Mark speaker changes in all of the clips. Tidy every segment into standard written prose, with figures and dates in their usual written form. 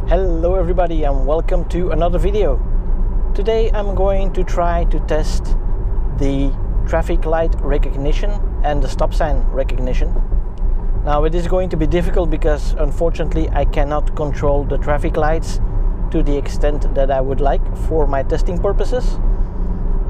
Speaker 1: Hello everybody and welcome to another video. Today I'm going to try to test the traffic light recognition and the stop sign recognition. Now it is going to be difficult because unfortunately I cannot control the traffic lights to the extent that I would like for my testing purposes.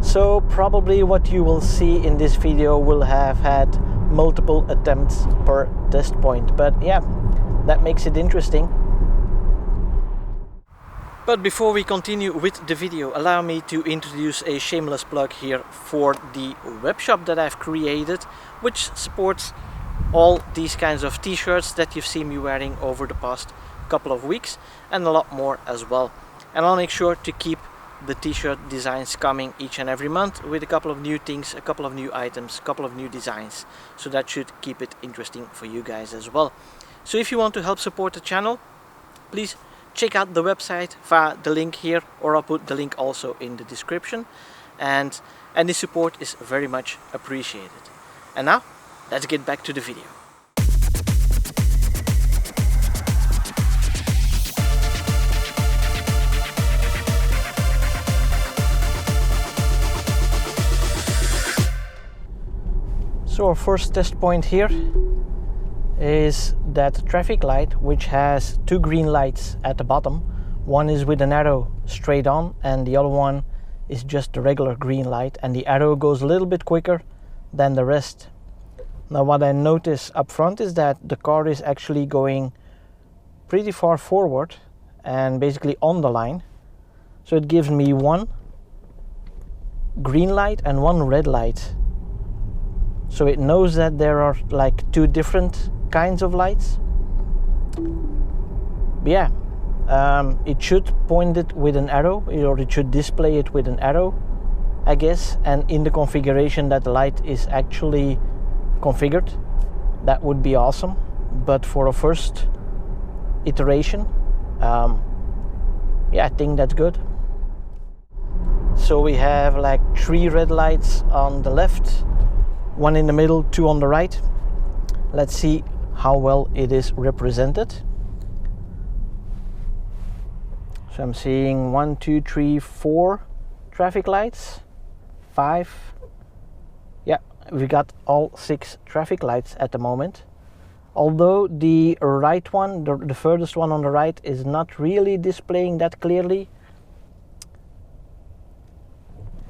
Speaker 1: So probably what you will see in this video will have had multiple attempts per test point, but yeah, that makes it interesting. But before we continue with the video, allow me to introduce a shameless plug here for the webshop that I've created, which supports all these kinds of t-shirts that you've seen me wearing over the past couple of weeks and a lot more as well. And I'll make sure to keep the t-shirt designs coming each and every month with a couple of new things, a couple of new items, a couple of new designs. So that should keep it interesting for you guys as well. So if you want to help support the channel, please check out the website via the link here, or I'll put the link also in the description, and any support is very much appreciated. And now let's get back to the video. So our first test point here is that traffic light, which has two green lights at the bottom. One is with an arrow straight on and the other one is just a regular green light, and the arrow goes a little bit quicker than the rest. Now what I notice up front is that the car is actually going pretty far forward and basically on the line. So it gives me one green light and one red light. So it knows that there are like two different kinds of lights. But yeah, it should point it with an arrow, or it should display it with an arrow, I guess, and in the configuration that the light is actually configured. That would be awesome. But for a first iteration, yeah, I think that's good. So we have like 3 red lights on the left, 1 in the middle, 2 on the right. Let's see how well it is represented. So I'm seeing 1, 2, 3, 4 traffic lights, 5. Yeah, we got all 6 traffic lights at the moment. Although the right one, the furthest one on the right, is not really displaying that clearly.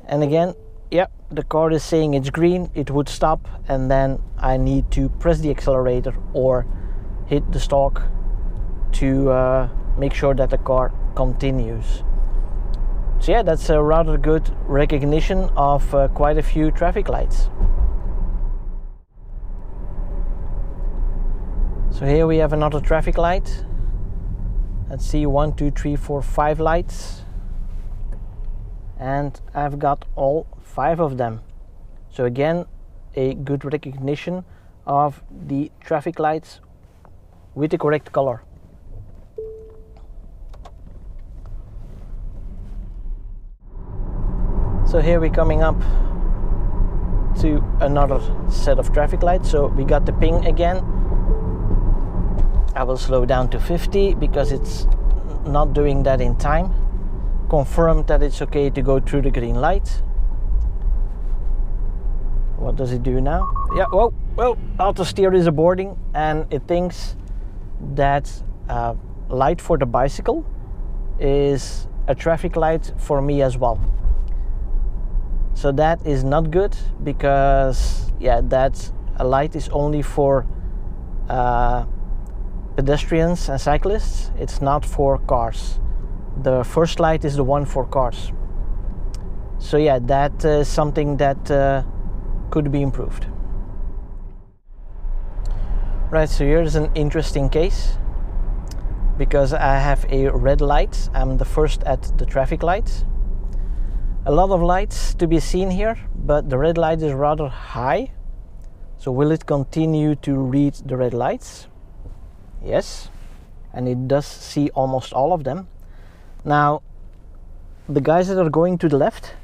Speaker 1: And again, yeah, the car is saying it's green, it would stop, and then I need to press the accelerator or hit the stalk to make sure that the car continues. So yeah, that's a rather good recognition of quite a few traffic lights. So here we have another traffic light. Let's see, 1, 2, 3, 4, 5 lights. And I've got all 5 of them. So again, a good recognition of the traffic lights with the correct color. So here we're coming up to another set of traffic lights. So we got the ping again. I will slow down to 50 because it's not doing that in time. Confirmed that it's okay to go through the green light. What does it do now? Yeah, whoa, auto steer is aborting, and it thinks that light for the bicycle is a traffic light for me as well. So that is not good, because yeah, that a light is only for pedestrians and cyclists. It's not for cars. The first light is the one for cars. So yeah, that is something that could be improved. Right, so here's an interesting case, because I have a red light. I'm the first at the traffic light. A lot of lights to be seen here, but the red light is rather high. So will it continue to read the red lights? Yes, and it does see almost all of them. Now, the guys that are going to the left,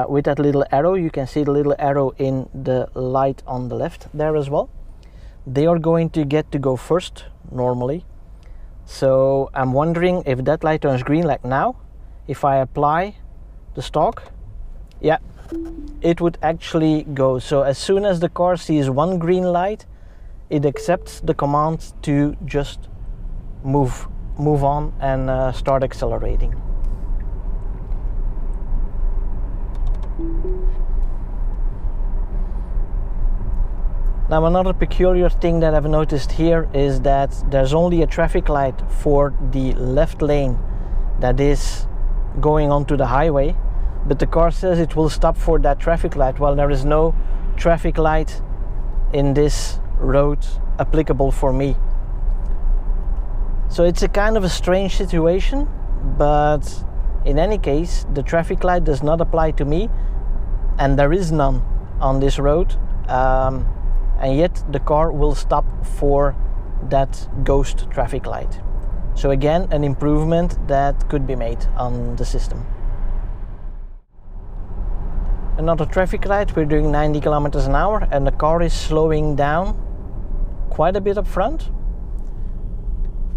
Speaker 1: with that little arrow, you can see the little arrow in the light on the left there as well. They are going to get to go first normally, So I'm wondering if that light turns green like now, if I apply the stalk, yeah, it would actually go. So as soon as the car sees one green light, it accepts the command to just move on and start accelerating. Now another peculiar thing that I've noticed here is that there's only a traffic light for the left lane that is going onto the highway, but the car says it will stop for that traffic light. Well, there is no traffic light in this road applicable for me. So it's a kind of a strange situation, but in any case the traffic light does not apply to me, and there is none on this road. And yet the car will stop for that ghost traffic light. So again, an improvement that could be made on the system. Another traffic light, we're doing 90 kilometers an hour and the car is slowing down quite a bit up front.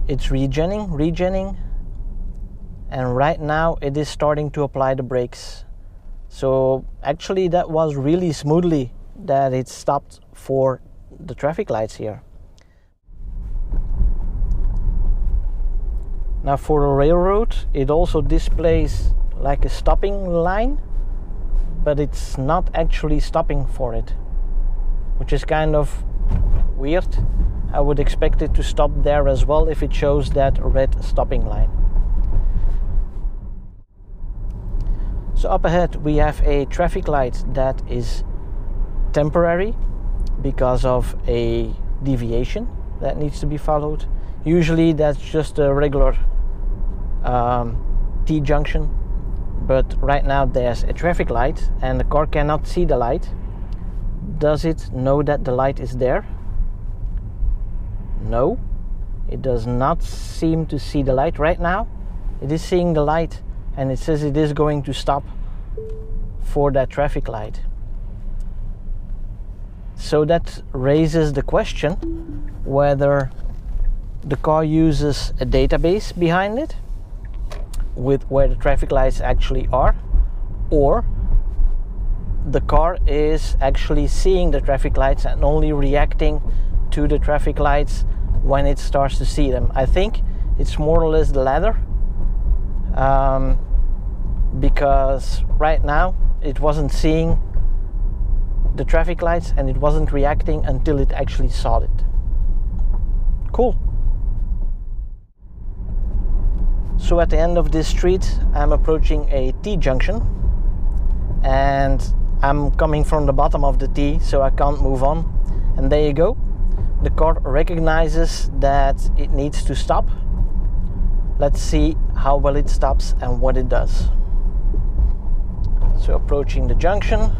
Speaker 1: It's regenning, and right now it is starting to apply the brakes. So actually that was really smoothly that it stopped for the traffic lights here. Now for a railroad, it also displays like a stopping line, but it's not actually stopping for it, which is kind of weird. I would expect it to stop there as well if it shows that red stopping line. So up ahead we have a traffic light that is temporary because of a deviation that needs to be followed. Usually that's just a regular T-junction, but right now there's a traffic light and the car cannot see the light. Does it know that the light is there? No, it does not seem to see the light right now. It is seeing the light and it says it is going to stop for that traffic light. So that raises the question whether the car uses a database behind it with where the traffic lights actually are, or the car is actually seeing the traffic lights and only reacting to the traffic lights when it starts to see them. I think it's more or less the latter, because right now it wasn't seeing the traffic lights and it wasn't reacting until it actually saw it. Cool. So at the end of this street I'm approaching a T-junction and I'm coming from the bottom of the T, so I can't move on, and there you go, the car recognizes that it needs to stop. Let's see how well it stops and what it does. So approaching the junction.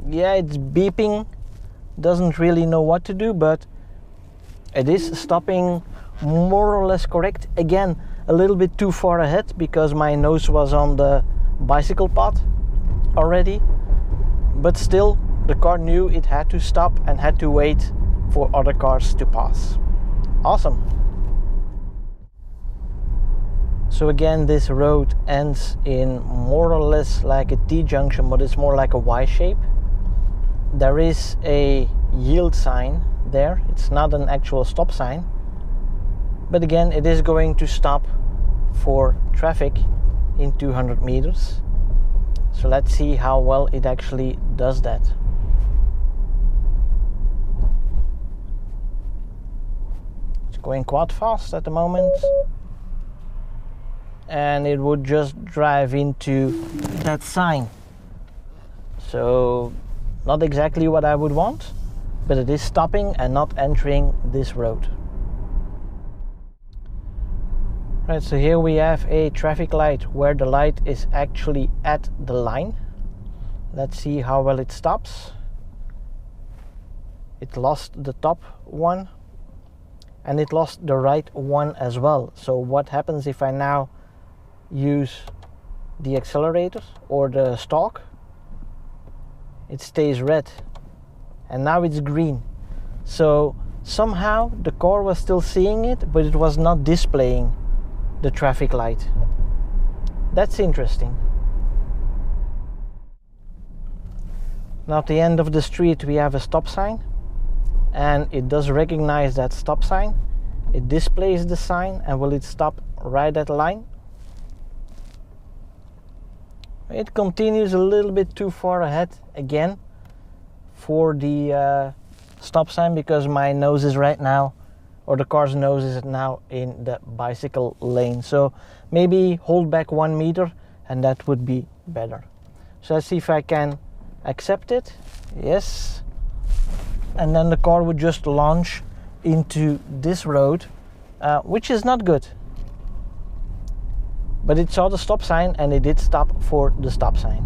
Speaker 1: Yeah, it's beeping, doesn't really know what to do, but it is stopping more or less correct. Again, a little bit too far ahead because my nose was on the bicycle path already, but still the car knew it had to stop and had to wait for other cars to pass. Awesome. So again, this road ends in more or less like a T-junction, but it's more like a Y shape. There is a yield sign there. It's not an actual stop sign, but again it is going to stop for traffic in 200 meters. So let's see how well it actually does that. It's going quite fast at the moment, and it would just drive into that sign. So not exactly what I would want, but it is stopping and not entering this road. Right, so here we have a traffic light where the light is actually at the line. Let's see how well it stops. It lost the top one and it lost the right one as well. So what happens if I now use the accelerator or the stalk? It stays red and now it's green. So somehow the car was still seeing it, but it was not displaying the traffic light. That's interesting. Now at the end of the street we have a stop sign, and it does recognize that stop sign. It displays the sign, and will it stop right at the line? It continues a little bit too far ahead again for the stop sign, because my nose is right now, or the car's nose is now in the bicycle lane. So maybe hold back 1 meter and that would be better. So let's see if I can accept it. Yes. And then the car would just launch into this road, which is not good. But it saw the stop sign and it did stop for the stop sign.